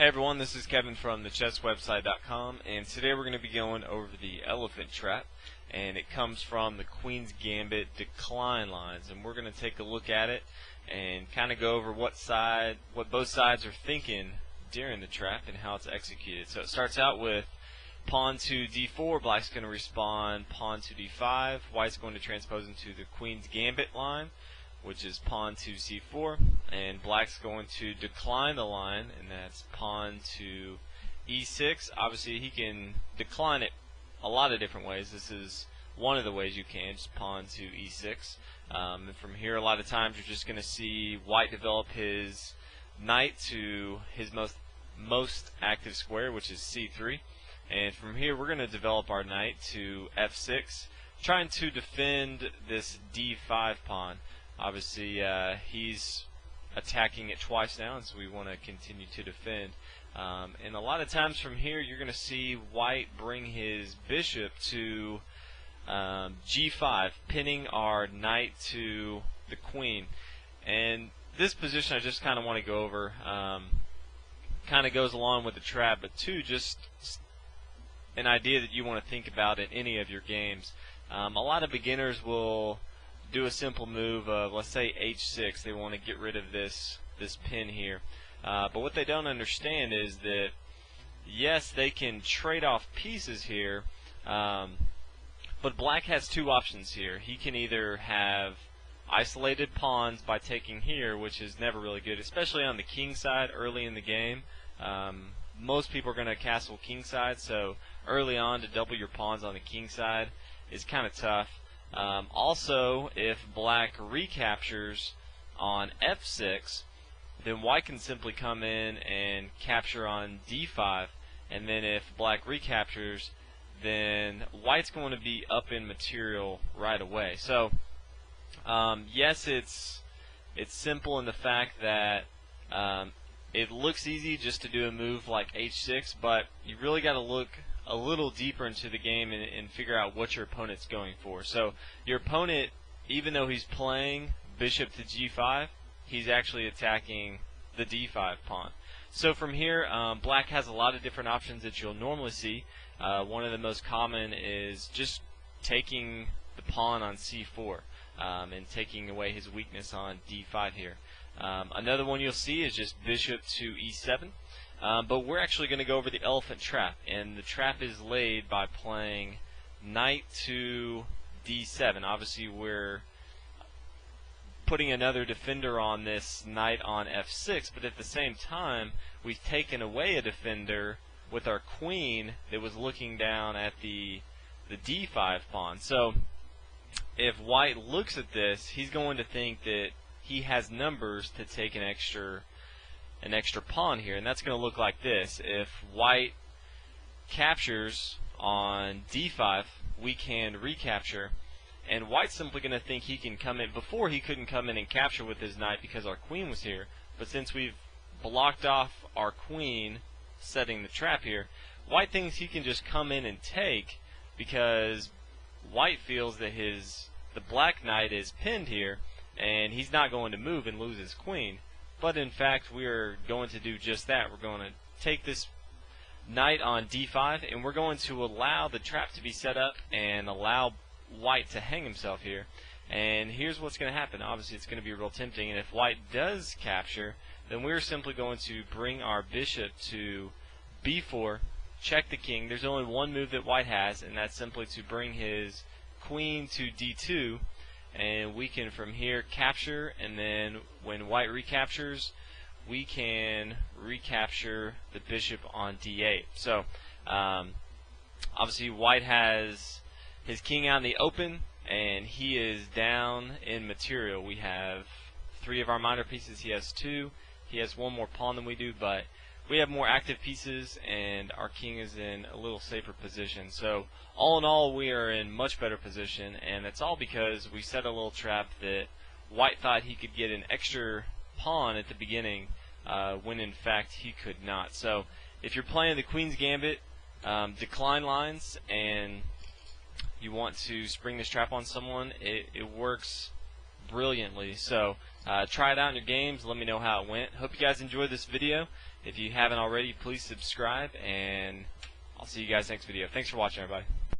Hey everyone, this is Kevin from thechesswebsite.com, and today we're going to be going over the elephant trap, and it comes from the Queen's Gambit decline lines, and we're going to take a look at it and kind of go over what both sides are thinking during the trap and how it's executed. So it starts out with pawn to d4, black's going to respond pawn to d5, white's going to transpose into the Queen's Gambit line, which is pawn to c4, and black's going to decline the line, and that's pawn to e6. Obviously he can decline it a lot of different ways. This is one of the ways you can, just pawn to e6. And from here a lot of times you're just going to see white develop his knight to his most active square, which is c3, and from here we're going to develop our knight to f6, trying to defend this d5 pawn. Obviously, he's attacking it twice now, and so we want to continue to defend. And a lot of times from here, you're going to see white bring his bishop to g5, pinning our knight to the queen. And this position I just kind of want to go over. Kind of goes along with the trap, but two, just an idea that you want to think about in any of your games. A lot of beginners will do a simple move of, let's say, h6. They want to get rid of this pin here. But what they don't understand is that, yes, they can trade off pieces here, but black has two options here. He can either have isolated pawns by taking here, which is never really good, especially on the king side early in the game. Most people are going to castle king side, so early on to double your pawns on the king side is kind of tough. Also, if black recaptures on f6, then white can simply come in and capture on d5, and then if black recaptures, then white's going to be up in material right away. So yes, it's simple in the fact that it looks easy just to do a move like h6, but you really got to look a little deeper into the game and figure out what your opponent's going for. So your opponent, even though he's playing bishop to g5, he's actually attacking the d5 pawn. So from here, black has a lot of different options that you'll normally see. One of the most common is just taking the pawn on c4 and taking away his weakness on d5 here. Another one you'll see is just bishop to e7. But we're actually going to go over the elephant trap, and the trap is laid by playing knight to d7. Obviously we're putting another defender on this knight on f6, but at the same time we've taken away a defender with our queen that was looking down at the d5 pawn. So if white looks at this, he's going to think that he has numbers to take an extra pawn here, and that's going to look like this. If white captures on d5, we can recapture, and white's simply going to think he can come in. Before, he couldn't come in and capture with his knight because our queen was here, but since we've blocked off our queen, setting the trap here, white thinks he can just come in and take because white feels that the black knight is pinned here, and he's not going to move and lose his queen. But in fact, we're going to do just that. We're going to take this knight on d5, and we're going to allow the trap to be set up and allow white to hang himself here. And here's what's going to happen. Obviously, it's going to be real tempting, and if white does capture, then we're simply going to bring our bishop to b4, check the king. There's only one move that white has, and that's simply to bring his queen to d2, and we can from here capture, and then when white recaptures, we can recapture the bishop on d8. So obviously white has his king out in the open, and he is down in material. We have 3 of our minor pieces, he has 2. He has 1 more pawn than we do, but we have more active pieces, and our king is in a little safer position. So all in all, we are in much better position, and it's all because we set a little trap that white thought he could get an extra pawn at the beginning, when in fact he could not. So if you're playing the Queen's Gambit decline lines and you want to spring this trap on someone, it works brilliantly. So Try it out in your games. Let me know how it went. Hope you guys enjoyed this video. If you haven't already, please subscribe, and I'll see you guys next video. Thanks for watching, everybody.